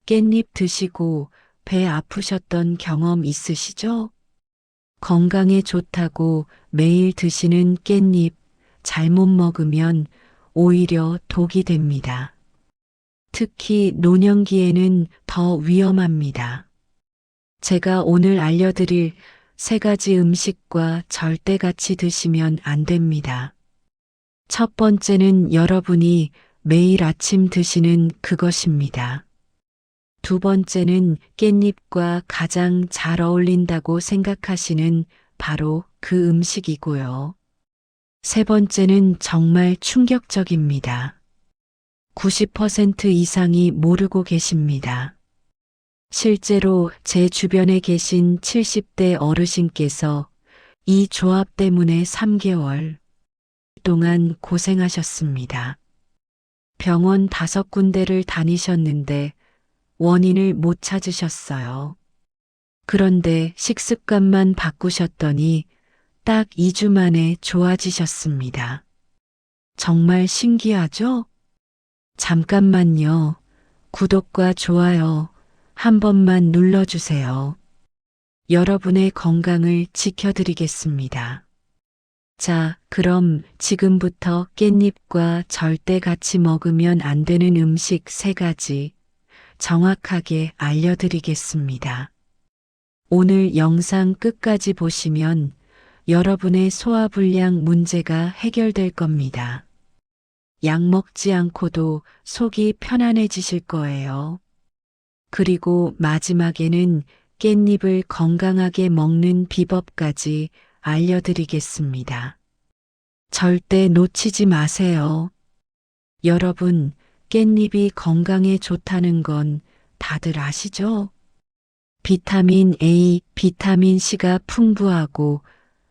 깻잎 드시고 배 아프셨던 경험 있으시죠? 건강에 좋다고 매일 드시는 깻잎 잘못 먹으면 오히려 독이 됩니다. 특히 노년기에는 더 위험합니다. 제가 오늘 알려드릴 세 가지 음식과 절대 같이 드시면 안 됩니다. 첫 번째는 여러분이 매일 아침 드시는 그것입니다. 두 번째는 깻잎과 가장 잘 어울린다고 생각하시는 바로 그 음식이고요. 세 번째는 정말 충격적입니다. 90% 이상이 모르고 계십니다. 실제로 제 주변에 계신 70대 어르신께서 이 조합 때문에 3개월 동안 고생하셨습니다. 병원 5군데를 다니셨는데 원인을 못 찾으셨어요. 그런데 식습관만 바꾸셨더니 딱 2주 만에 좋아지셨습니다. 정말 신기하죠? 잠깐만요. 구독과 좋아요 한 번만 눌러주세요. 여러분의 건강을 지켜드리겠습니다. 자, 그럼 지금부터 깻잎과 절대 같이 먹으면 안 되는 음식 3가지 정확하게 알려드리겠습니다. 오늘 영상 끝까지 보시면 여러분의 소화불량 문제가 해결될 겁니다. 약 먹지 않고도 속이 편안해지실 거예요. 그리고 마지막에는 깻잎을 건강하게 먹는 비법까지 알려드리겠습니다. 절대 놓치지 마세요. 여러분, 깻잎이 건강에 좋다는 건 다들 아시죠? 비타민 A, 비타민 C가 풍부하고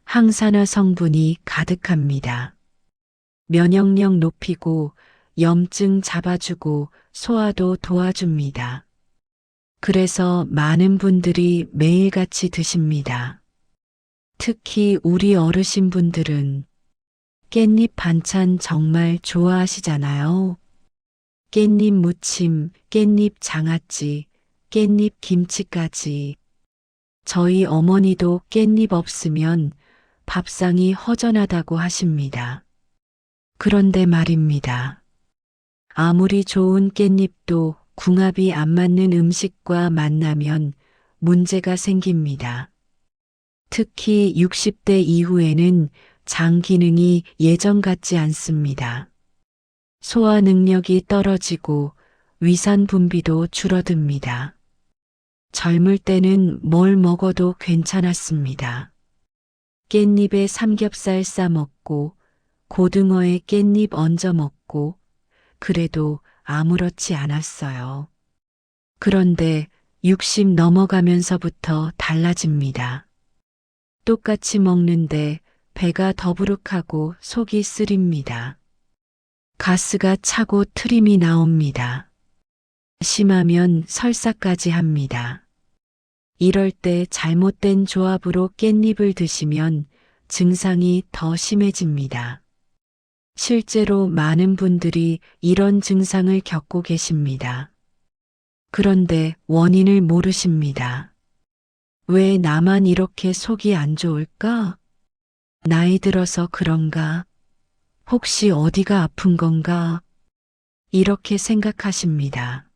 항산화 성분이 가득합니다. 면역력 높이고 염증 잡아주고 소화도 도와줍니다. 그래서 많은 분들이 매일같이 드십니다. 특히 우리 어르신분들은 깻잎 반찬 정말 좋아하시잖아요. 깻잎 무침, 깻잎 장아찌, 깻잎 김치까지. 저희 어머니도 깻잎 없으면 밥상이 허전하다고 하십니다. 그런데 말입니다. 아무리 좋은 깻잎도 궁합이 안 맞는 음식과 만나면 문제가 생깁니다. 특히 60대 이후에는 장 기능이 예전 같지 않습니다. 소화 능력이 떨어지고 위산 분비도 줄어듭니다. 젊을 때는 뭘 먹어도 괜찮았습니다. 깻잎에 삼겹살 싸 먹고 고등어에 깻잎 얹어 먹고 그래도 아무렇지 않았어요. 그런데 60 넘어가면서부터 달라집니다. 똑같이 먹는데 배가 더부룩하고 속이 쓰립니다. 가스가 차고 트림이 나옵니다. 심하면 설사까지 합니다. 이럴 때 잘못된 조합으로 깻잎을 드시면 증상이 더 심해집니다. 실제로 많은 분들이 이런 증상을 겪고 계십니다. 그런데 원인을 모르십니다. 왜 나만 이렇게 속이 안 좋을까? 나이 들어서 그런가? 혹시 어디가 아픈 건가? 이렇게 생각하십니다.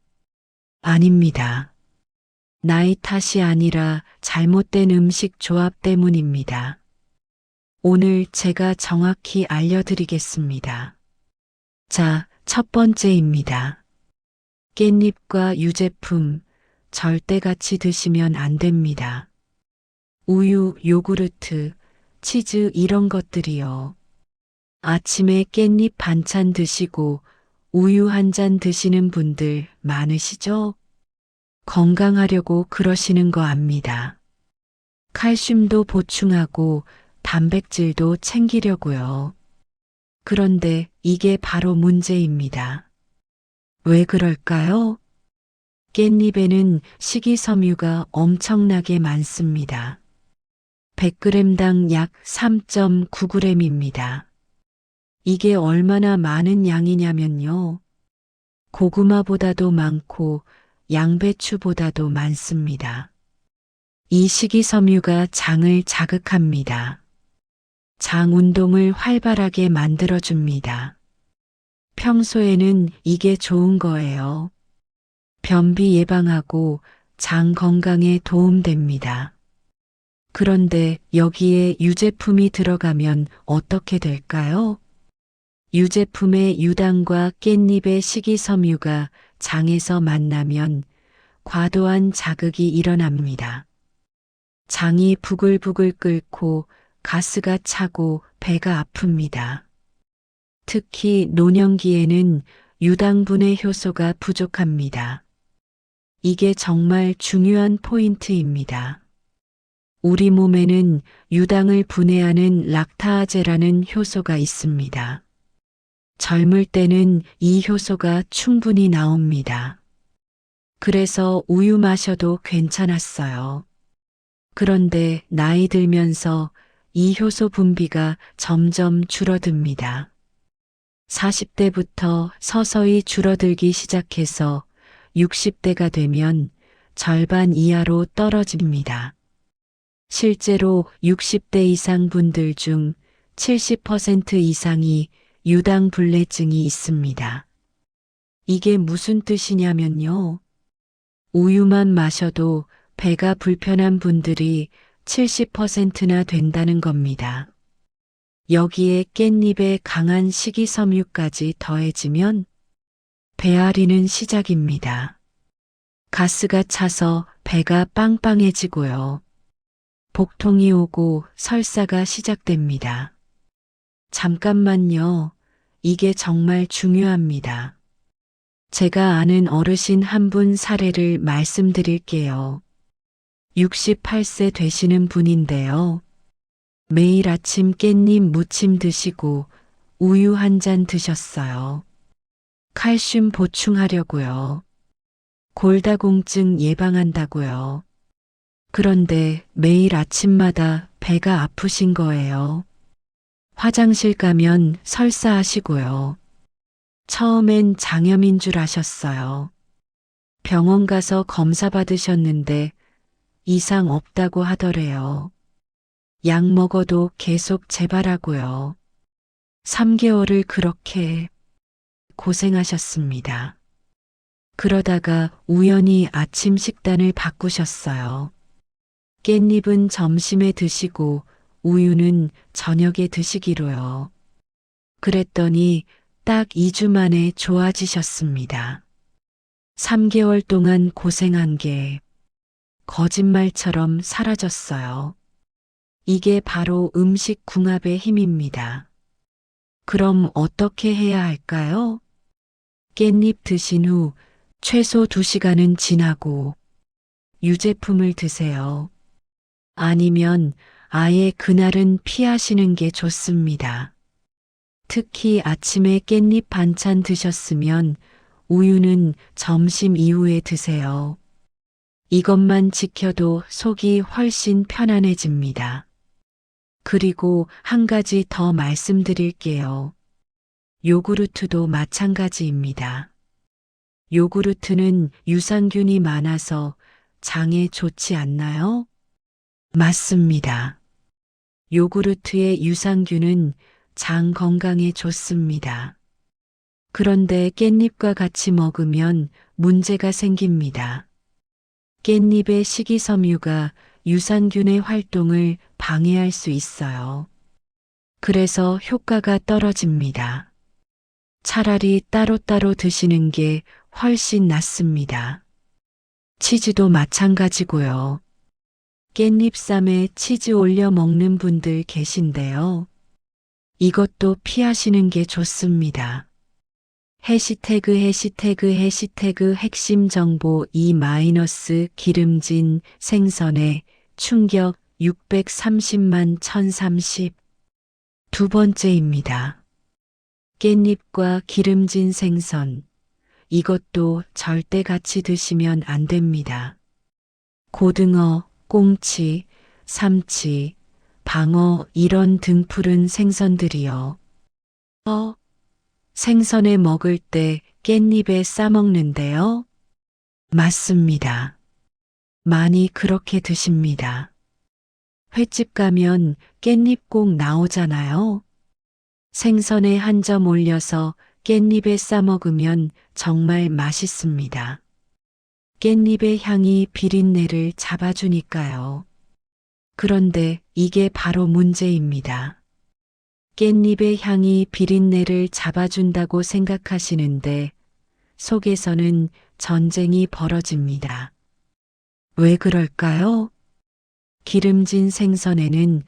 아닙니다. 나이 탓이 아니라 잘못된 음식 조합 때문입니다. 오늘 제가 정확히 알려드리겠습니다. 자, 첫 번째입니다. 깻잎과 유제품 절대 같이 드시면 안 됩니다. 우유, 요구르트, 치즈 이런 것들이요. 아침에 깻잎 반찬 드시고 우유 한 잔 드시는 분들 많으시죠? 건강하려고 그러시는 거 압니다. 칼슘도 보충하고 단백질도 챙기려고요. 그런데 이게 바로 문제입니다. 왜 그럴까요? 깻잎에는 식이섬유가 엄청나게 많습니다. 100g당 약 3.9g입니다. 이게 얼마나 많은 양이냐면요. 고구마보다도 많고 양배추보다도 많습니다. 이 식이섬유가 장을 자극합니다. 장 운동을 활발하게 만들어줍니다. 평소에는 이게 좋은 거예요. 변비 예방하고 장 건강에 도움됩니다. 그런데 여기에 유제품이 들어가면 어떻게 될까요? 유제품의 유당과 깻잎의 식이섬유가 장에서 만나면 과도한 자극이 일어납니다. 장이 부글부글 끓고 가스가 차고 배가 아픕니다. 특히 노년기에는 유당분해 효소가 부족합니다. 이게 정말 중요한 포인트입니다. 우리 몸에는 유당을 분해하는 락타아제라는 효소가 있습니다. 젊을 때는 이 효소가 충분히 나옵니다. 그래서 우유 마셔도 괜찮았어요. 그런데 나이 들면서 이 효소 분비가 점점 줄어듭니다. 40대부터 서서히 줄어들기 시작해서 60대가 되면 절반 이하로 떨어집니다. 실제로 60대 이상 분들 중 70% 이상이 유당불내증이 있습니다. 이게 무슨 뜻이냐면요. 우유만 마셔도 배가 불편한 분들이 70%나 된다는 겁니다. 여기에 깻잎의 강한 식이섬유까지 더해지면 배앓이는 시작입니다. 가스가 차서 배가 빵빵해지고요. 복통이 오고 설사가 시작됩니다. 잠깐만요. 이게 정말 중요합니다. 제가 아는 어르신 한 분 사례를 말씀드릴게요. 68세 되시는 분인데요. 매일 아침 깻잎 무침 드시고 우유 한 잔 드셨어요. 칼슘 보충하려고요. 골다공증 예방한다고요. 그런데 매일 아침마다 배가 아프신 거예요. 화장실 가면 설사하시고요. 처음엔 장염인 줄 아셨어요. 병원 가서 검사 받으셨는데 이상 없다고 하더래요. 약 먹어도 계속 재발하고요. 3개월을 그렇게 고생하셨습니다. 그러다가 우연히 아침 식단을 바꾸셨어요. 깻잎은 점심에 드시고 우유는 저녁에 드시기로요. 그랬더니 딱 2주 만에 좋아지셨습니다. 3개월 동안 고생한 게 거짓말처럼 사라졌어요. 이게 바로 음식 궁합의 힘입니다. 그럼 어떻게 해야 할까요? 깻잎 드신 후 최소 2시간은 지나고 유제품을 드세요. 아니면 아예 그날은 피하시는 게 좋습니다. 특히 아침에 깻잎 반찬 드셨으면 우유는 점심 이후에 드세요. 이것만 지켜도 속이 훨씬 편안해집니다. 그리고 한 가지 더 말씀드릴게요. 요구르트도 마찬가지입니다. 요구르트는 유산균이 많아서 장에 좋지 않나요? 맞습니다. 요구르트의 유산균은 장 건강에 좋습니다. 그런데 깻잎과 같이 먹으면 문제가 생깁니다. 깻잎의 식이섬유가 유산균의 활동을 방해할 수 있어요. 그래서 효과가 떨어집니다. 차라리 따로따로 드시는 게 훨씬 낫습니다. 치즈도 마찬가지고요. 깻잎쌈에 치즈 올려 먹는 분들 계신데요. 이것도 피하시는 게 좋습니다. 해시태그 핵심 정보 2- 기름진 생선에 충격 630만 1030. 두 번째입니다. 깻잎과 기름진 생선. 이것도 절대 같이 드시면 안 됩니다. 고등어, 꽁치, 삼치, 방어 이런 등푸른 생선들이요. 생선에 먹을 때 깻잎에 싸먹는데요. 맞습니다. 많이 그렇게 드십니다. 횟집 가면 깻잎 꼭 나오잖아요. 생선에 한 점 올려서 깻잎에 싸 먹으면 정말 맛있습니다. 깻잎의 향이 비린내를 잡아주니까요. 그런데 이게 바로 문제입니다. 깻잎의 향이 비린내를 잡아준다고 생각하시는데 속에서는 전쟁이 벌어집니다. 왜 그럴까요? 기름진 생선에는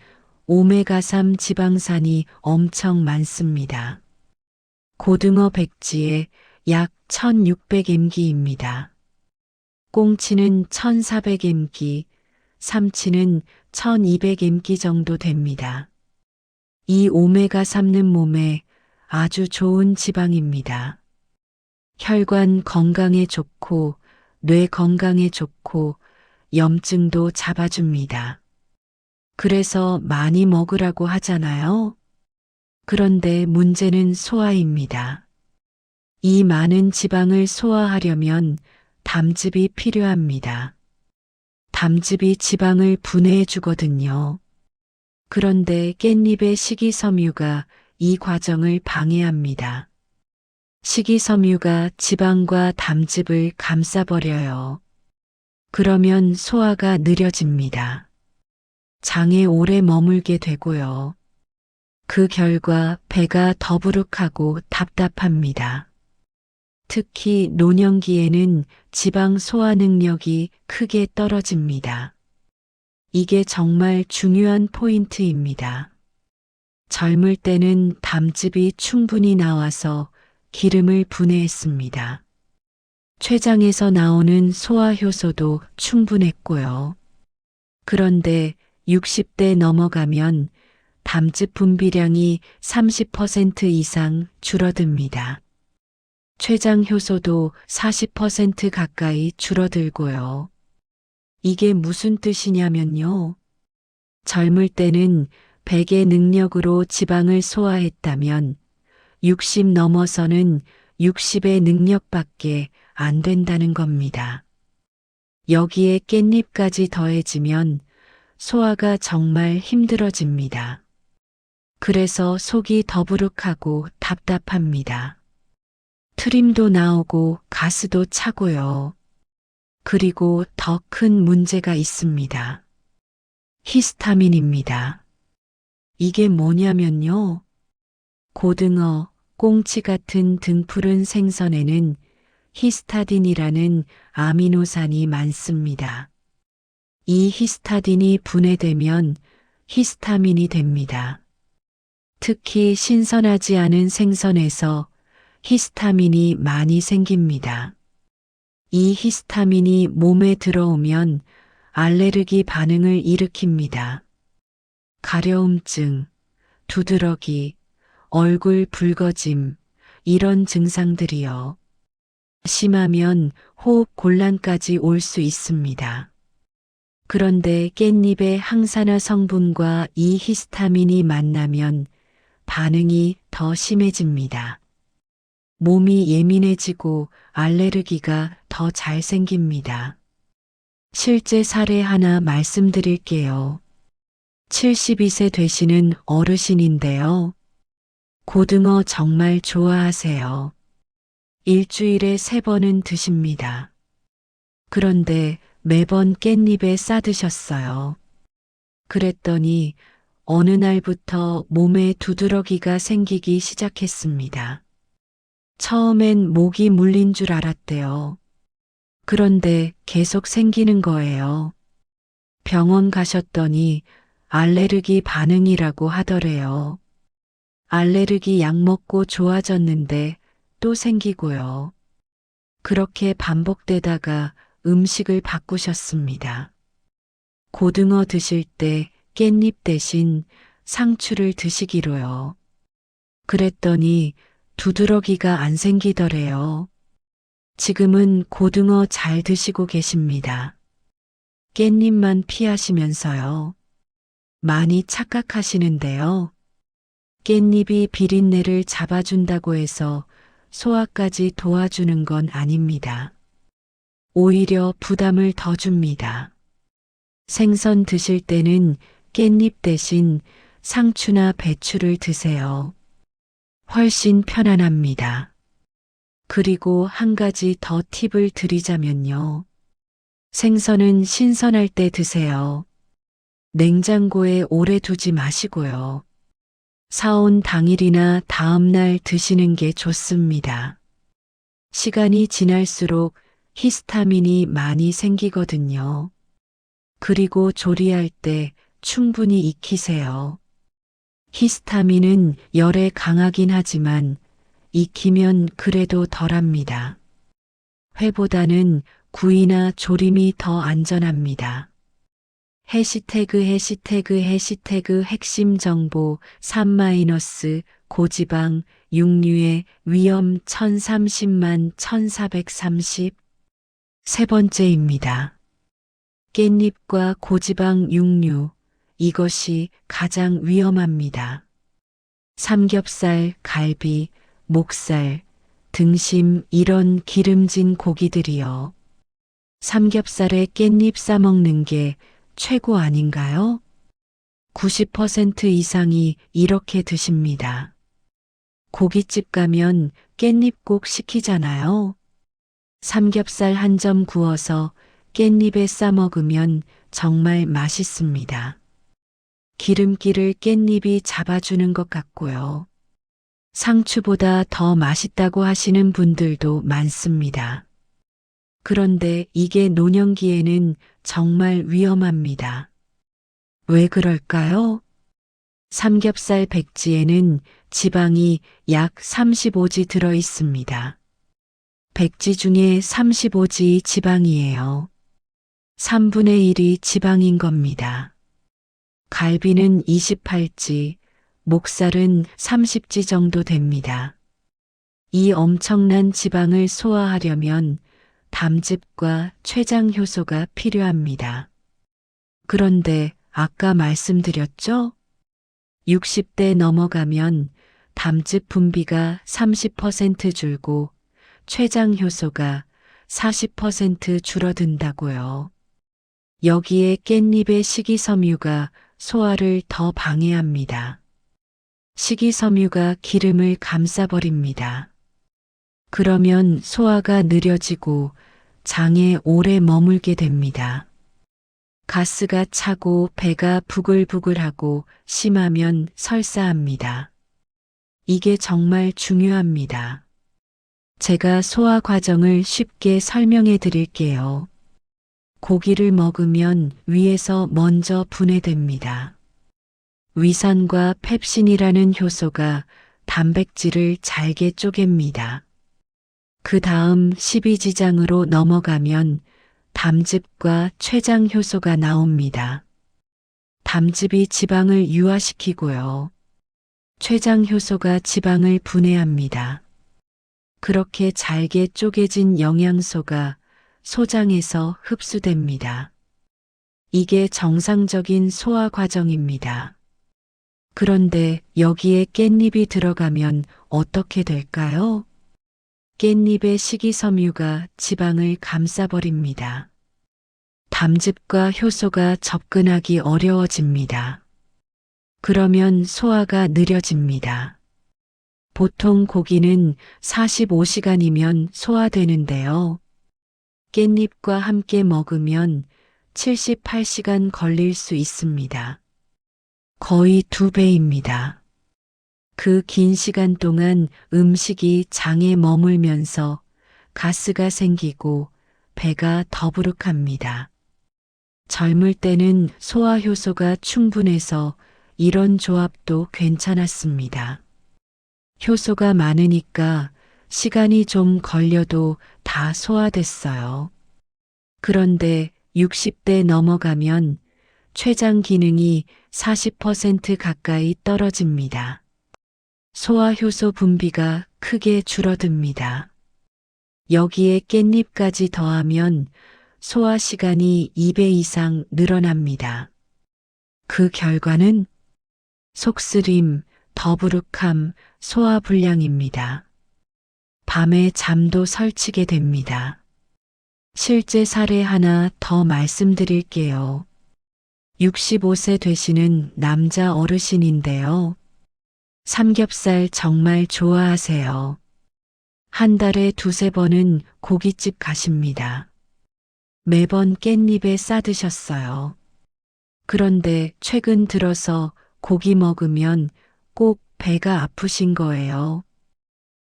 오메가3 지방산이 엄청 많습니다. 고등어 백지에 약 1600mg입니다. 꽁치는 1400mg, 삼치는 1200mg 정도 됩니다. 이 오메가3는 몸에 아주 좋은 지방입니다. 혈관 건강에 좋고 뇌 건강에 좋고 염증도 잡아줍니다. 그래서 많이 먹으라고 하잖아요. 그런데 문제는 소화입니다. 이 많은 지방을 소화하려면 담즙이 필요합니다. 담즙이 지방을 분해해 주거든요. 그런데 깻잎의 식이섬유가 이 과정을 방해합니다. 식이섬유가 지방과 담즙을 감싸버려요. 그러면 소화가 느려집니다. 장에 오래 머물게 되고요. 그 결과 배가 더부룩하고 답답합니다. 특히 노년기에는 지방 소화 능력이 크게 떨어집니다. 이게 정말 중요한 포인트입니다. 젊을 때는 담즙이 충분히 나와서 기름을 분해했습니다. 췌장에서 나오는 소화효소도 충분했고요. 그런데 60대 넘어가면 담즙 분비량이 30% 이상 줄어듭니다. 췌장 효소도 40% 가까이 줄어들고요. 이게 무슨 뜻이냐면요. 젊을 때는 100의 능력으로 지방을 소화했다면 60 넘어서는 60의 능력밖에 안 된다는 겁니다. 여기에 깻잎까지 더해지면 소화가 정말 힘들어집니다. 그래서 속이 더부룩하고 답답합니다. 트림도 나오고 가스도 차고요. 그리고 더 큰 문제가 있습니다. 히스타민입니다. 이게 뭐냐면요. 고등어, 꽁치 같은 등푸른 생선에는 히스타딘이라는 아미노산이 많습니다. 이 히스타딘이 분해되면 히스타민이 됩니다. 특히 신선하지 않은 생선에서 히스타민이 많이 생깁니다. 이 히스타민이 몸에 들어오면 알레르기 반응을 일으킵니다. 가려움증, 두드러기, 얼굴 붉어짐, 이런 증상들이요. 심하면 호흡 곤란까지 올 수 있습니다. 그런데 깻잎의 항산화 성분과 이 히스타민이 만나면 반응이 더 심해집니다. 몸이 예민해지고 알레르기가 더 잘 생깁니다. 실제 사례 하나 말씀드릴게요. 72세 되시는 어르신인데요. 고등어 정말 좋아하세요. 일주일에 3번은 드십니다. 그런데 매번 깻잎에 싸드셨어요. 그랬더니 어느 날부터 몸에 두드러기가 생기기 시작했습니다. 처음엔 모기 물린 줄 알았대요. 그런데 계속 생기는 거예요. 병원 가셨더니 알레르기 반응이라고 하더래요. 알레르기 약 먹고 좋아졌는데 또 생기고요. 그렇게 반복되다가 음식을 바꾸셨습니다. 고등어 드실 때 깻잎 대신 상추를 드시기로요. 그랬더니 두드러기가 안 생기더래요. 지금은 고등어 잘 드시고 계십니다. 깻잎만 피하시면서요. 많이 착각하시는데요. 깻잎이 비린내를 잡아준다고 해서 소화까지 도와주는 건 아닙니다. 오히려 부담을 더 줍니다. 생선 드실 때는 깻잎 대신 상추나 배추를 드세요. 훨씬 편안합니다. 그리고 한 가지 더 팁을 드리자면요. 생선은 신선할 때 드세요. 냉장고에 오래 두지 마시고요. 사온 당일이나 다음날 드시는 게 좋습니다. 시간이 지날수록 히스타민이 많이 생기거든요. 그리고 조리할 때 충분히 익히세요. 히스타민은 열에 강하긴 하지만 익히면 그래도 덜합니다. 회보다는 구이나 조림이 더 안전합니다. 해시태그 핵심 정보 3- 고지방 육류의 위험 1030만 1430 세 번째입니다. 깻잎과 고지방 육류 이것이 가장 위험합니다. 삼겹살, 갈비, 목살, 등심 이런 기름진 고기들이요. 삼겹살에 깻잎 싸먹는 게 최고 아닌가요? 90% 이상이 이렇게 드십니다. 고깃집 가면 깻잎 꼭 시키잖아요. 삼겹살 한 점 구워서 깻잎에 싸 먹으면 정말 맛있습니다. 기름기를 깻잎이 잡아주는 것 같고요. 상추보다 더 맛있다고 하시는 분들도 많습니다. 그런데 이게 노년기에는 정말 위험합니다. 왜 그럴까요? 삼겹살 백지에는 지방이 약 35지 들어 있습니다. 백지 중에 35지 지방이에요. 3분의 1이 지방인 겁니다. 갈비는 28지, 목살은 30지 정도 됩니다. 이 엄청난 지방을 소화하려면 담즙과 췌장 효소가 필요합니다. 그런데 아까 말씀드렸죠? 60대 넘어가면 담즙 분비가 30% 줄고 췌장 효소가 40% 줄어든다고요. 여기에 깻잎의 식이섬유가 소화를 더 방해합니다. 식이섬유가 기름을 감싸버립니다. 그러면 소화가 느려지고 장에 오래 머물게 됩니다. 가스가 차고 배가 부글부글하고 심하면 설사합니다. 이게 정말 중요합니다. 제가 소화 과정을 쉽게 설명해 드릴게요. 고기를 먹으면 위에서 먼저 분해됩니다. 위산과 펩신이라는 효소가 단백질을 잘게 쪼갭니다. 그 다음 십이지장으로 넘어가면 담즙과 췌장 효소가 나옵니다. 담즙이 지방을 유화시키고요. 췌장 효소가 지방을 분해합니다. 그렇게 잘게 쪼개진 영양소가 소장에서 흡수됩니다. 이게 정상적인 소화 과정입니다. 그런데 여기에 깻잎이 들어가면 어떻게 될까요? 깻잎의 식이섬유가 지방을 감싸버립니다. 담즙과 효소가 접근하기 어려워집니다. 그러면 소화가 느려집니다. 보통 고기는 45시간이면 소화되는데요. 깻잎과 함께 먹으면 78시간 걸릴 수 있습니다. 거의 2배입니다. 그 긴 시간 동안 음식이 장에 머물면서 가스가 생기고 배가 더부룩합니다. 젊을 때는 소화효소가 충분해서 이런 조합도 괜찮았습니다. 효소가 많으니까 시간이 좀 걸려도 다 소화됐어요. 그런데 60대 넘어가면 췌장 기능이 40% 가까이 떨어집니다. 소화효소 분비가 크게 줄어듭니다. 여기에 깻잎까지 더하면 소화 시간이 2배 이상 늘어납니다. 그 결과는 속쓰림, 더부룩함, 소화불량입니다. 밤에 잠도 설치게 됩니다. 실제 사례 하나 더 말씀드릴게요. 65세 되시는 남자 어르신인데요. 삼겹살 정말 좋아하세요. 한 달에 두세 번은 고깃집 가십니다. 매번 깻잎에 싸드셨어요. 그런데 최근 들어서 고기 먹으면 꼭 배가 아프신 거예요.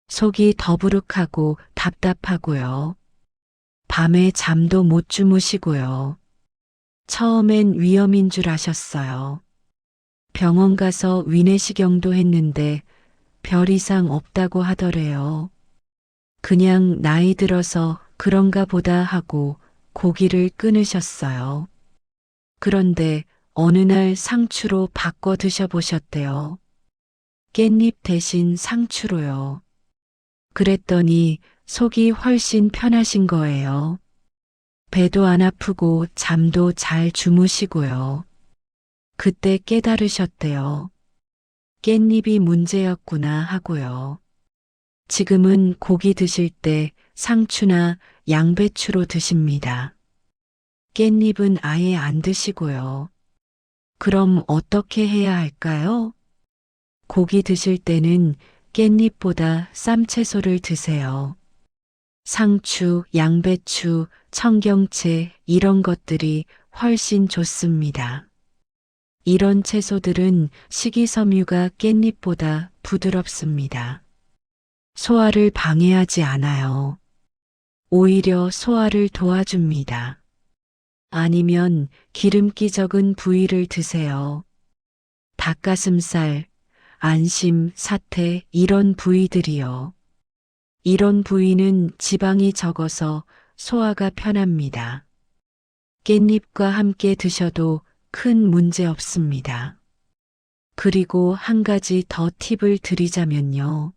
속이 더부룩하고 답답하고요. 밤에 잠도 못 주무시고요. 처음엔 위염인 줄 아셨어요. 병원 가서 위내시경도 했는데 별 이상 없다고 하더래요. 그냥 나이 들어서 그런가 보다 하고 고기를 끊으셨어요. 그런데 어느 날 상추로 바꿔 드셔보셨대요. 깻잎 대신 상추로요. 그랬더니 속이 훨씬 편하신 거예요. 배도 안 아프고 잠도 잘 주무시고요. 그때 깨달으셨대요. 깻잎이 문제였구나 하고요. 지금은 고기 드실 때 상추나 양배추로 드십니다. 깻잎은 아예 안 드시고요. 그럼 어떻게 해야 할까요? 고기 드실 때는 깻잎보다 쌈채소를 드세요. 상추, 양배추, 청경채 이런 것들이 훨씬 좋습니다. 이런 채소들은 식이섬유가 깻잎보다 부드럽습니다. 소화를 방해하지 않아요. 오히려 소화를 도와줍니다. 아니면 기름기 적은 부위를 드세요. 닭가슴살, 안심, 사태 이런 부위들이요. 이런 부위는 지방이 적어서 소화가 편합니다. 깻잎과 함께 드셔도 큰 문제 없습니다. 그리고 한 가지 더 팁을 드리자면요.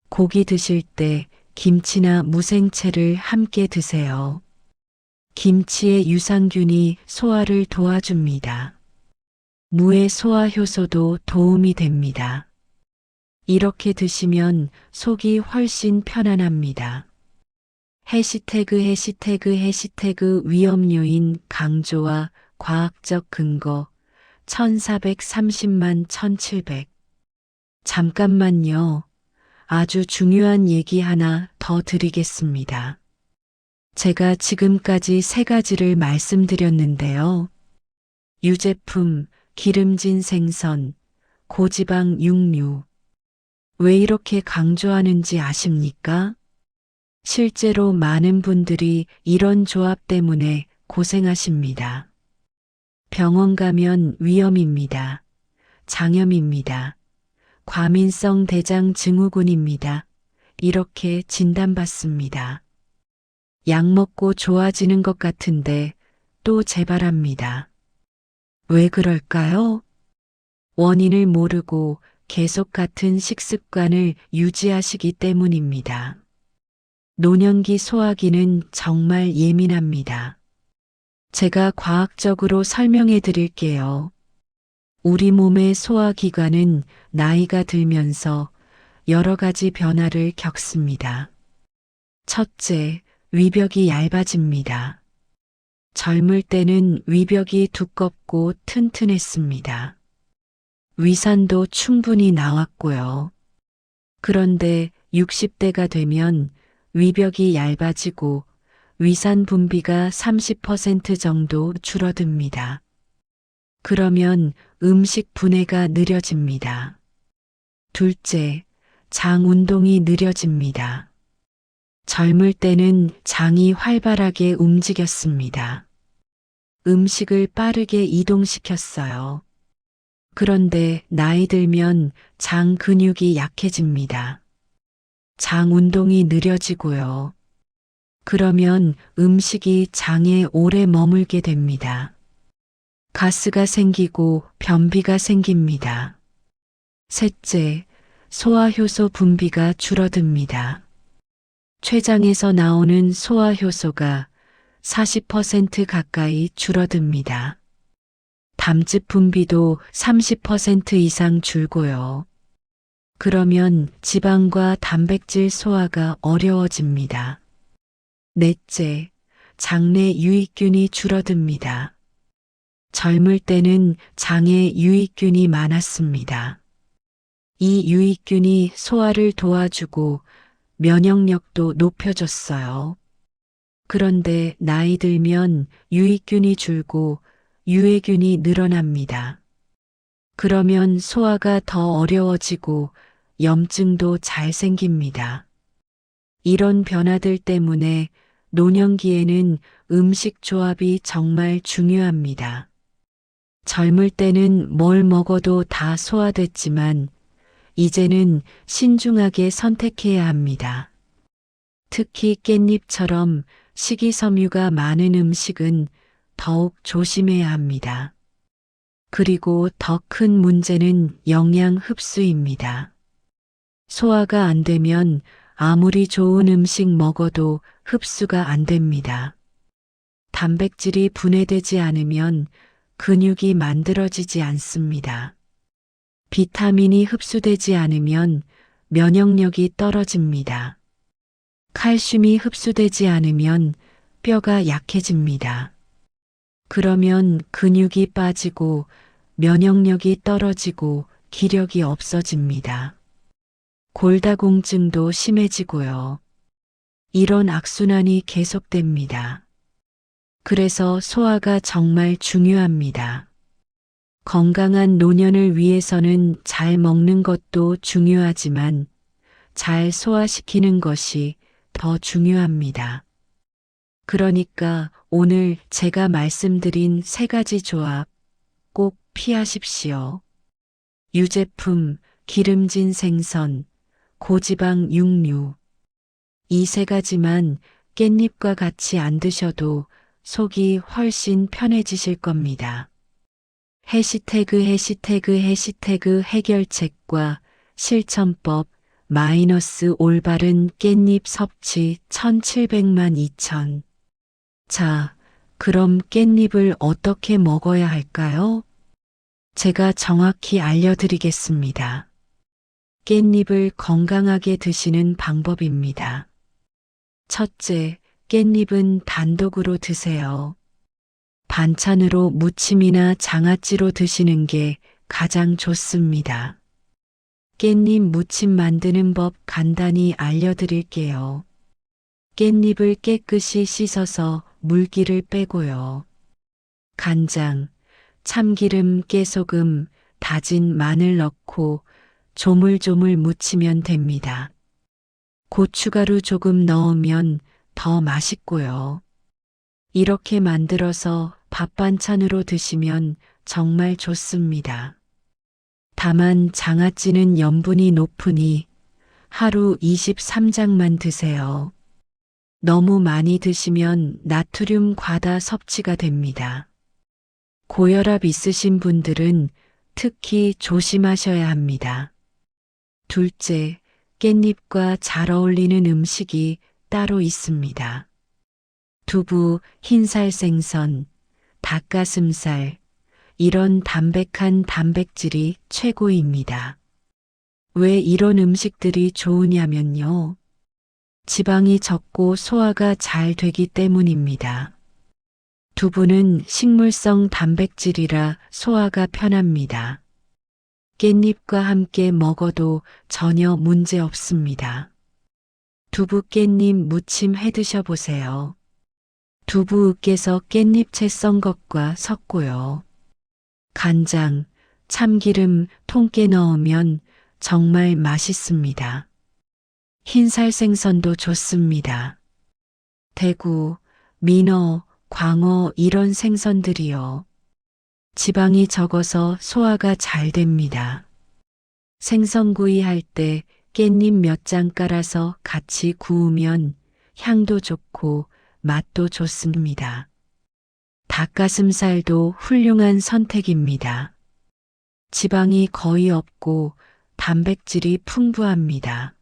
고기 드실 때 김치나 무생채를 함께 드세요. 김치의 유산균이 소화를 도와줍니다. 무의 소화 효소도 도움이 됩니다. 이렇게 드시면 속이 훨씬 편안합니다. 해시태그 위험 요인 강조와 과학적 근거 1430만 1700 잠깐만요. 아주 중요한 얘기 하나 더 드리겠습니다. 제가 지금까지 세 가지를 말씀드렸는데요. 유제품, 기름진 생선, 고지방 육류. 왜 이렇게 강조하는지 아십니까? 실제로 많은 분들이 이런 조합 때문에 고생하십니다. 병원 가면 위염입니다. 장염입니다. 과민성 대장 증후군입니다. 이렇게 진단받습니다. 약 먹고 좋아지는 것 같은데 또 재발합니다. 왜 그럴까요? 원인을 모르고 계속 같은 식습관을 유지하시기 때문입니다. 노년기 소화기는 정말 예민합니다. 제가 과학적으로 설명해 드릴게요. 우리 몸의 소화기관은 나이가 들면서 여러 가지 변화를 겪습니다. 첫째, 위벽이 얇아집니다. 젊을 때는 위벽이 두껍고 튼튼했습니다. 위산도 충분히 나왔고요. 그런데 60대가 되면 위벽이 얇아지고 위산 분비가 30% 정도 줄어듭니다. 그러면 음식 분해가 느려집니다. 둘째, 장 운동이 느려집니다. 젊을 때는 장이 활발하게 움직였습니다. 음식을 빠르게 이동시켰어요. 그런데 나이 들면 장 근육이 약해집니다. 장 운동이 느려지고요. 그러면 음식이 장에 오래 머물게 됩니다. 가스가 생기고 변비가 생깁니다. 셋째, 소화효소 분비가 줄어듭니다. 췌장에서 나오는 소화효소가 40% 가까이 줄어듭니다. 담즙 분비도 30% 이상 줄고요. 그러면 지방과 단백질 소화가 어려워집니다. 넷째, 장내 유익균이 줄어듭니다. 젊을 때는 장에 유익균이 많았습니다. 이 유익균이 소화를 도와주고 면역력도 높여줬어요. 그런데 나이 들면 유익균이 줄고 유해균이 늘어납니다. 그러면 소화가 더 어려워지고 염증도 잘 생깁니다. 이런 변화들 때문에 노년기에는 음식 조합이 정말 중요합니다. 젊을 때는 뭘 먹어도 다 소화됐지만 이제는 신중하게 선택해야 합니다. 특히 깻잎처럼 식이섬유가 많은 음식은 더욱 조심해야 합니다. 그리고 더 큰 문제는 영양 흡수입니다. 소화가 안 되면 아무리 좋은 음식 먹어도 흡수가 안 됩니다. 단백질이 분해되지 않으면 근육이 만들어지지 않습니다. 비타민이 흡수되지 않으면 면역력이 떨어집니다. 칼슘이 흡수되지 않으면 뼈가 약해집니다. 그러면 근육이 빠지고 면역력이 떨어지고 기력이 없어집니다. 골다공증도 심해지고요. 이런 악순환이 계속됩니다. 그래서 소화가 정말 중요합니다. 건강한 노년을 위해서는 잘 먹는 것도 중요하지만 잘 소화시키는 것이 더 중요합니다. 그러니까 오늘 제가 말씀드린 3가지 조합 꼭 피하십시오. 유제품, 기름진 생선, 고지방 육류. 이 3가지만 깻잎과 같이 안 드셔도 속이 훨씬 편해지실 겁니다. 해시태그 해결책과 실천법 마이너스 올바른 깻잎 섭취 1700만 2000. 자, 그럼 깻잎을 어떻게 먹어야 할까요? 제가 정확히 알려드리겠습니다. 깻잎을 건강하게 드시는 방법입니다. 첫째, 깻잎은 단독으로 드세요. 반찬으로 무침이나 장아찌로 드시는 게 가장 좋습니다. 깻잎 무침 만드는 법 간단히 알려드릴게요. 깻잎을 깨끗이 씻어서 물기를 빼고요. 간장, 참기름, 깨소금, 다진 마늘 넣고 조물조물 무치면 됩니다. 고춧가루 조금 넣으면 더 맛있고요. 이렇게 만들어서 밥 반찬으로 드시면 정말 좋습니다. 다만 장아찌는 염분이 높으니 하루 23장만 드세요. 너무 많이 드시면 나트륨 과다 섭취가 됩니다. 고혈압 있으신 분들은 특히 조심하셔야 합니다. 둘째, 깻잎과 잘 어울리는 음식이 따로 있습니다. 두부, 흰살 생선, 닭가슴살, 이런 담백한 단백질이 최고입니다. 왜 이런 음식들이 좋으냐면요. 지방이 적고 소화가 잘 되기 때문입니다. 두부는 식물성 단백질이라 소화가 편합니다. 깻잎과 함께 먹어도 전혀 문제 없습니다. 두부 깻잎 무침 해 드셔보세요. 두부 으깨서 깻잎채 썬 것과 섞고요. 간장, 참기름 통깨 넣으면 정말 맛있습니다. 흰살 생선도 좋습니다. 대구, 민어, 광어 이런 생선들이요. 지방이 적어서 소화가 잘 됩니다. 생선구이 할 때 깻잎 몇 장 깔아서 같이 구우면 향도 좋고 맛도 좋습니다. 닭가슴살도 훌륭한 선택입니다. 지방이 거의 없고 단백질이 풍부합니다.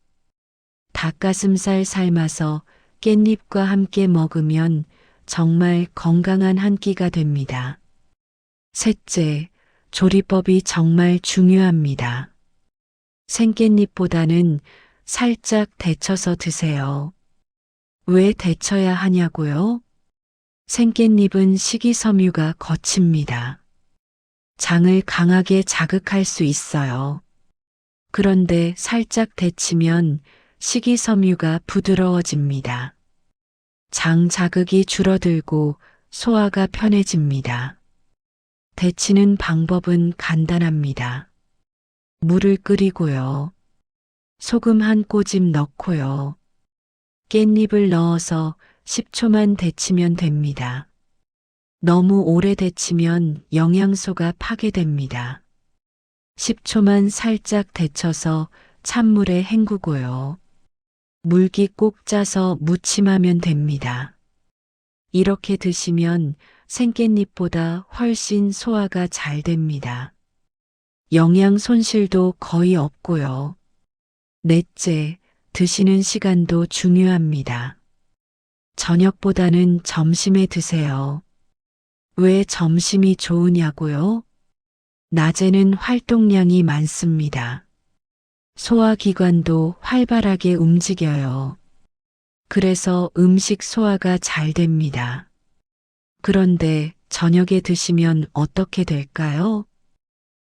닭가슴살 삶아서 깻잎과 함께 먹으면 정말 건강한 한 끼가 됩니다. 셋째, 조리법이 정말 중요합니다. 생깻잎보다는 살짝 데쳐서 드세요. 왜 데쳐야 하냐고요? 생깻잎은 식이섬유가 거칩니다. 장을 강하게 자극할 수 있어요. 그런데 살짝 데치면 식이섬유가 부드러워집니다. 장 자극이 줄어들고 소화가 편해집니다. 데치는 방법은 간단합니다. 물을 끓이고요. 소금 한 꼬집 넣고요. 깻잎을 넣어서 10초만 데치면 됩니다. 너무 오래 데치면 영양소가 파괴됩니다. 10초만 살짝 데쳐서 찬물에 헹구고요. 물기 꼭 짜서 무침하면 됩니다. 이렇게 드시면 생깻잎보다 훨씬 소화가 잘 됩니다. 영양 손실도 거의 없고요. 넷째, 드시는 시간도 중요합니다. 저녁보다는 점심에 드세요. 왜 점심이 좋으냐고요? 낮에는 활동량이 많습니다. 소화기관도 활발하게 움직여요. 그래서 음식 소화가 잘 됩니다. 그런데 저녁에 드시면 어떻게 될까요?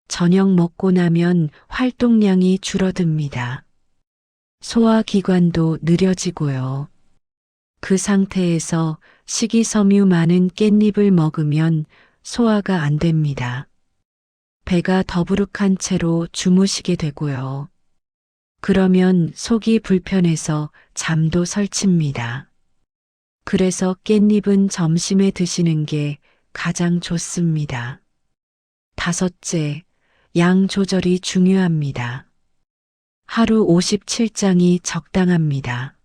저녁 먹고 나면 활동량이 줄어듭니다. 소화기관도 느려지고요. 그 상태에서 식이섬유 많은 깻잎을 먹으면 소화가 안 됩니다. 배가 더부룩한 채로 주무시게 되고요. 그러면 속이 불편해서 잠도 설칩니다. 그래서 깻잎은 점심에 드시는 게 가장 좋습니다. 다섯째, 양 조절이 중요합니다. 하루 57장이 적당합니다.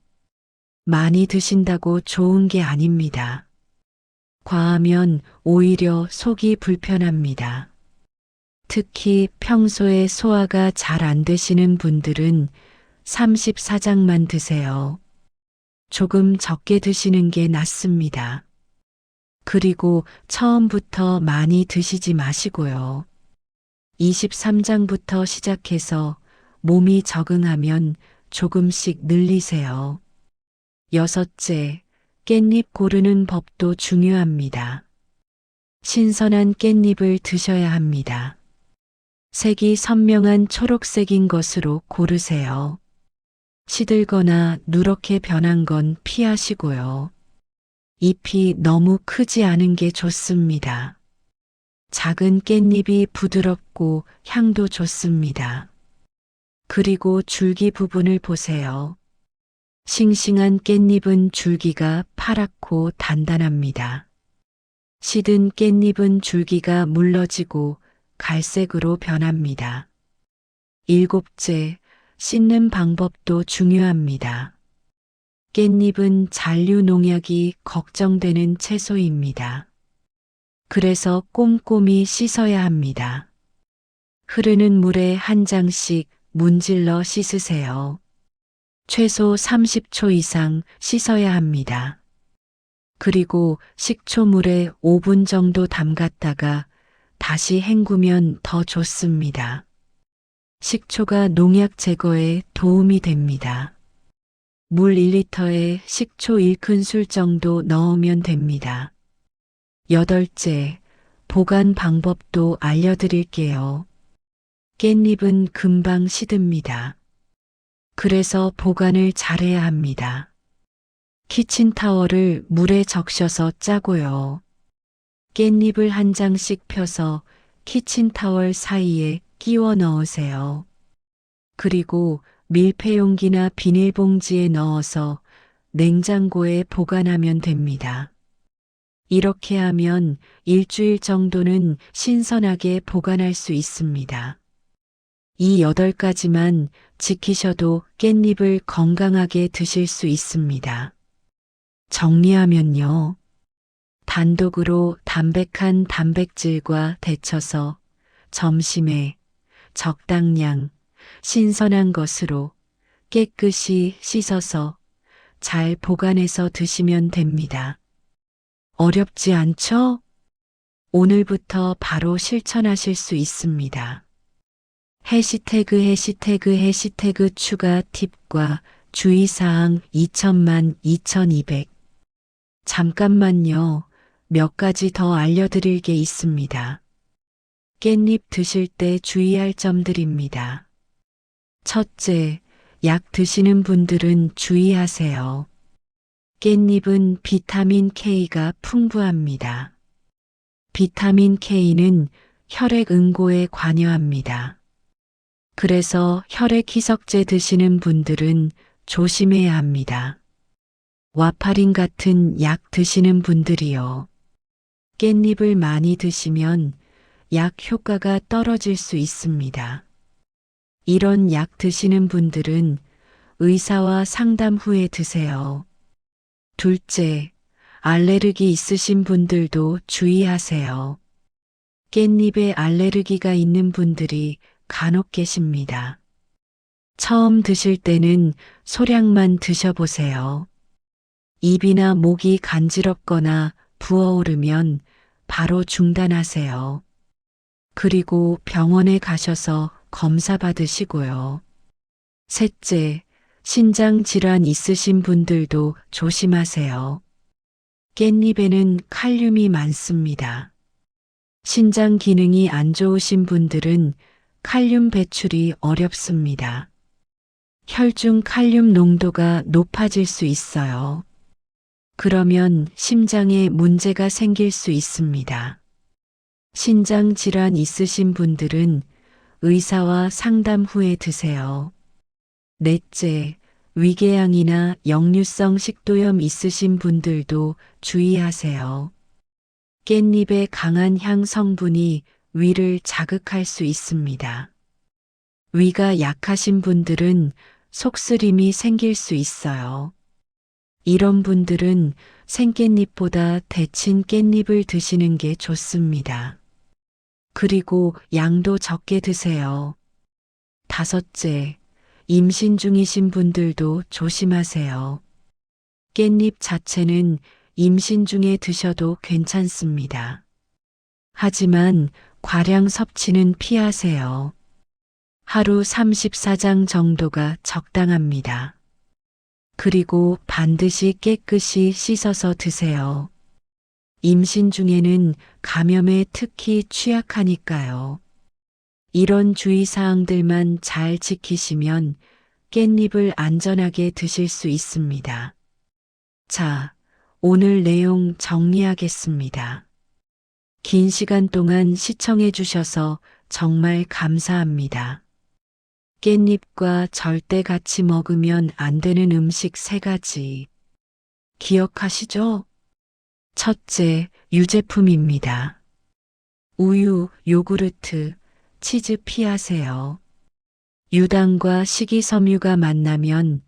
많이 드신다고 좋은 게 아닙니다. 과하면 오히려 속이 불편합니다. 특히 평소에 소화가 잘 안 되시는 분들은 34장만 드세요. 조금 적게 드시는 게 낫습니다. 그리고 처음부터 많이 드시지 마시고요. 23장부터 시작해서 몸이 적응하면 조금씩 늘리세요. 여섯째, 깻잎 고르는 법도 중요합니다. 신선한 깻잎을 드셔야 합니다. 색이 선명한 초록색인 것으로 고르세요. 시들거나 누렇게 변한 건 피하시고요. 잎이 너무 크지 않은 게 좋습니다. 작은 깻잎이 부드럽고 향도 좋습니다. 그리고 줄기 부분을 보세요. 싱싱한 깻잎은 줄기가 파랗고 단단합니다. 시든 깻잎은 줄기가 물러지고 갈색으로 변합니다. 일곱째, 씻는 방법도 중요합니다. 깻잎은 잔류 농약이 걱정되는 채소입니다. 그래서 꼼꼼히 씻어야 합니다. 흐르는 물에 한 장씩 문질러 씻으세요. 최소 30초 이상 씻어야 합니다. 그리고 식초물에 5분 정도 담갔다가 다시 헹구면 더 좋습니다. 식초가 농약 제거에 도움이 됩니다. 물 1리터에 식초 1큰술 정도 넣으면 됩니다. 여덟째, 보관 방법도 알려드릴게요. 깻잎은 금방 시듭니다. 그래서 보관을 잘해야 합니다. 키친타월을 물에 적셔서 짜고요. 깻잎을 한 장씩 펴서 키친타월 사이에 끼워 넣으세요. 그리고 밀폐용기나 비닐봉지에 넣어서 냉장고에 보관하면 됩니다. 이렇게 하면 일주일 정도는 신선하게 보관할 수 있습니다. 이 8가지만 지키셔도 깻잎을 건강하게 드실 수 있습니다. 정리하면요. 단독으로 담백한 단백질과 데쳐서 점심에 적당량 신선한 것으로 깨끗이 씻어서 잘 보관해서 드시면 됩니다. 어렵지 않죠? 오늘부터 바로 실천하실 수 있습니다. 해시태그 추가 팁과 주의사항 2000만 2200. 잠깐만요. 몇 가지 더 알려드릴 게 있습니다. 깻잎 드실 때 주의할 점들입니다. 첫째, 약 드시는 분들은 주의하세요. 깻잎은 비타민 K가 풍부합니다. 비타민 K는 혈액 응고에 관여합니다. 그래서 혈액 희석제 드시는 분들은 조심해야 합니다. 와파린 같은 약 드시는 분들이요. 깻잎을 많이 드시면 약 효과가 떨어질 수 있습니다. 이런 약 드시는 분들은 의사와 상담 후에 드세요. 둘째, 알레르기 있으신 분들도 주의하세요. 깻잎에 알레르기가 있는 분들이 간혹 계십니다. 처음 드실 때는 소량만 드셔보세요. 입이나 목이 간지럽거나 부어오르면 바로 중단하세요. 그리고 병원에 가셔서 검사 받으시고요. 셋째, 신장 질환 있으신 분들도 조심하세요. 깻잎에는 칼륨이 많습니다. 신장 기능이 안 좋으신 분들은 칼륨 배출이 어렵습니다. 혈중 칼륨 농도가 높아질 수 있어요. 그러면 심장에 문제가 생길 수 있습니다. 신장 질환 있으신 분들은 의사와 상담 후에 드세요. 넷째, 위궤양이나 역류성 식도염 있으신 분들도 주의하세요. 깻잎의 강한 향 성분이 위를 자극할 수 있습니다. 위가 약하신 분들은 속쓰림이 생길 수 있어요. 이런 분들은 생깻잎보다 데친 깻잎을 드시는 게 좋습니다. 그리고 양도 적게 드세요. 다섯째, 임신 중이신 분들도 조심하세요. 깻잎 자체는 임신 중에 드셔도 괜찮습니다. 하지만 과량 섭취는 피하세요. 하루 34장 정도가 적당합니다. 그리고 반드시 깨끗이 씻어서 드세요. 임신 중에는 감염에 특히 취약하니까요. 이런 주의사항들만 잘 지키시면 깻잎을 안전하게 드실 수 있습니다. 자, 오늘 내용 정리하겠습니다. 긴 시간 동안 시청해 주셔서 정말 감사합니다. 깻잎과 절대 같이 먹으면 안 되는 음식 3가지. 기억하시죠? 첫째, 유제품입니다. 우유, 요구르트, 치즈 피하세요. 유당과 식이섬유가 만나면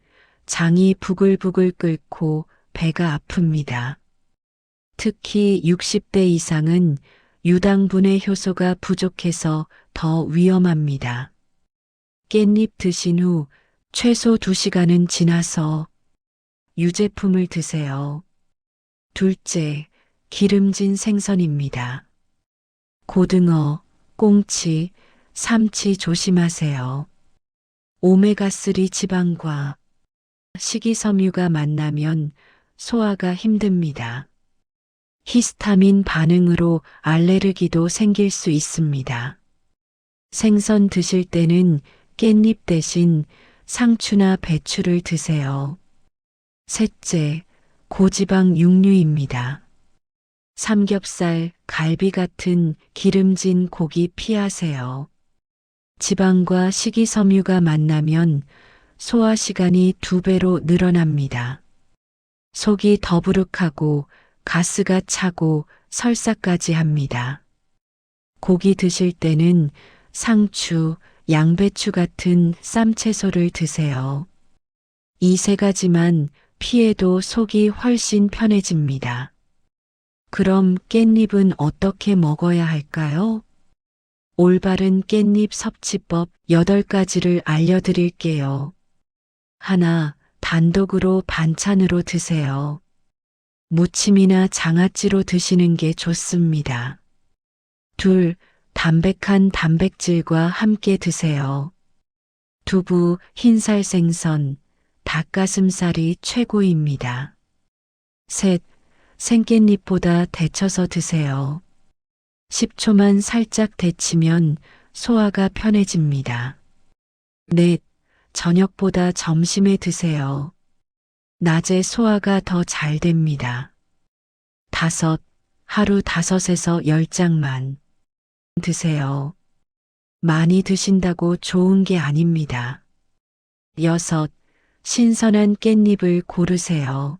장이 부글부글 끓고 배가 아픕니다. 특히 60대 이상은 유당분해 효소가 부족해서 더 위험합니다. 깻잎 드신 후 최소 2시간은 지나서 유제품을 드세요. 둘째, 기름진 생선입니다. 고등어, 꽁치, 삼치 조심하세요. 오메가3 지방과 식이섬유가 만나면 소화가 힘듭니다. 히스타민 반응으로 알레르기도 생길 수 있습니다. 생선 드실 때는 깻잎 대신 상추나 배추를 드세요. 셋째, 고지방 육류입니다. 삼겹살, 갈비 같은 기름진 고기 피하세요. 지방과 식이섬유가 만나면 소화 시간이 2배로 늘어납니다. 속이 더부룩하고 가스가 차고 설사까지 합니다. 고기 드실 때는 상추, 양배추 같은 쌈채소를 드세요. 이 3가지만 피해도 속이 훨씬 편해집니다. 그럼 깻잎은 어떻게 먹어야 할까요? 올바른 깻잎 섭취법 8가지를 알려드릴게요. 하나, 단독으로 반찬으로 드세요. 무침이나 장아찌로 드시는 게 좋습니다. 둘, 담백한 단백질과 함께 드세요. 두부, 흰살 생선, 닭가슴살이 최고입니다. 셋, 생깻잎보다 데쳐서 드세요. 10초만 살짝 데치면 소화가 편해집니다. 넷, 저녁보다 점심에 드세요. 낮에 소화가 더 잘 됩니다. 다섯, 하루 5에서 10장만 드세요. 많이 드신다고 좋은 게 아닙니다. 여섯, 신선한 깻잎을 고르세요.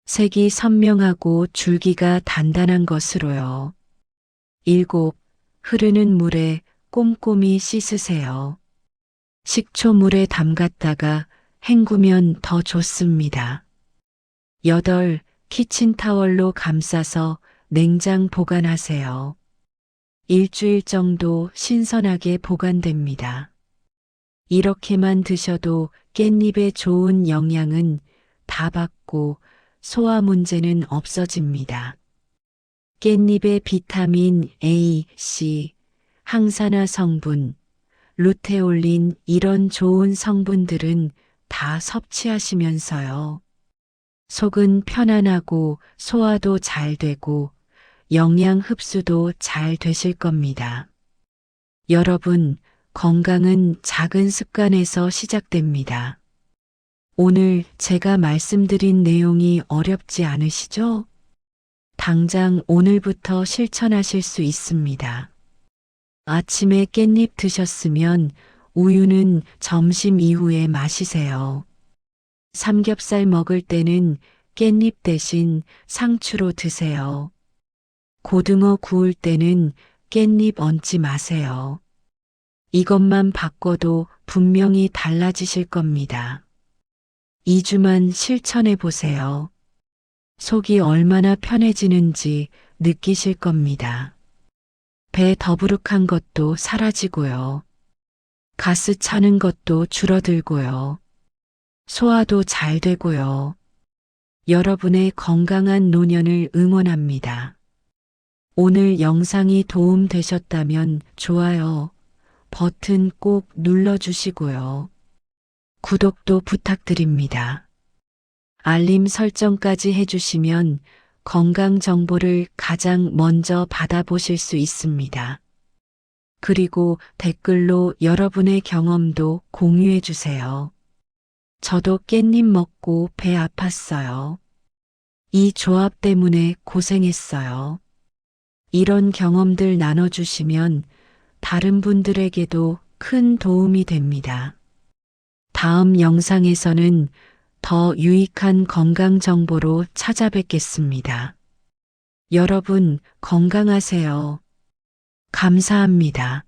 색이 선명하고 줄기가 단단한 것으로요. 일곱, 흐르는 물에 꼼꼼히 씻으세요. 식초물에 담갔다가 헹구면 더 좋습니다. 여덟, 키친타월로 감싸서 냉장 보관하세요. 일주일 정도 신선하게 보관됩니다. 이렇게만 드셔도 깻잎의 좋은 영양은 다 받고 소화 문제는 없어집니다. 깻잎의 비타민 A, C, 항산화 성분, 루테올린 이런 좋은 성분들은 다 섭취하시면서요. 속은 편안하고 소화도 잘 되고 영양 흡수도 잘 되실 겁니다. 여러분, 건강은 작은 습관에서 시작됩니다. 오늘 제가 말씀드린 내용이 어렵지 않으시죠? 당장 오늘부터 실천하실 수 있습니다. 아침에 깻잎 드셨으면 우유는 점심 이후에 마시세요. 삼겹살 먹을 때는 깻잎 대신 상추로 드세요. 고등어 구울 때는 깻잎 얹지 마세요. 이것만 바꿔도 분명히 달라지실 겁니다. 2주만 실천해 보세요. 속이 얼마나 편해지는지 느끼실 겁니다. 배 더부룩한 것도 사라지고요. 가스 차는 것도 줄어들고요. 소화도 잘 되고요. 여러분의 건강한 노년을 응원합니다. 오늘 영상이 도움되셨다면 좋아요 버튼 꼭 눌러주시고요. 구독도 부탁드립니다. 알림 설정까지 해주시면 건강 정보를 가장 먼저 받아보실 수 있습니다. 그리고 댓글로 여러분의 경험도 공유해 주세요. 저도 깻잎 먹고 배 아팠어요. 이 조합 때문에 고생했어요. 이런 경험들 나눠주시면 다른 분들에게도 큰 도움이 됩니다. 다음 영상에서는 더 유익한 건강 정보로 찾아뵙겠습니다. 여러분 건강하세요. 감사합니다.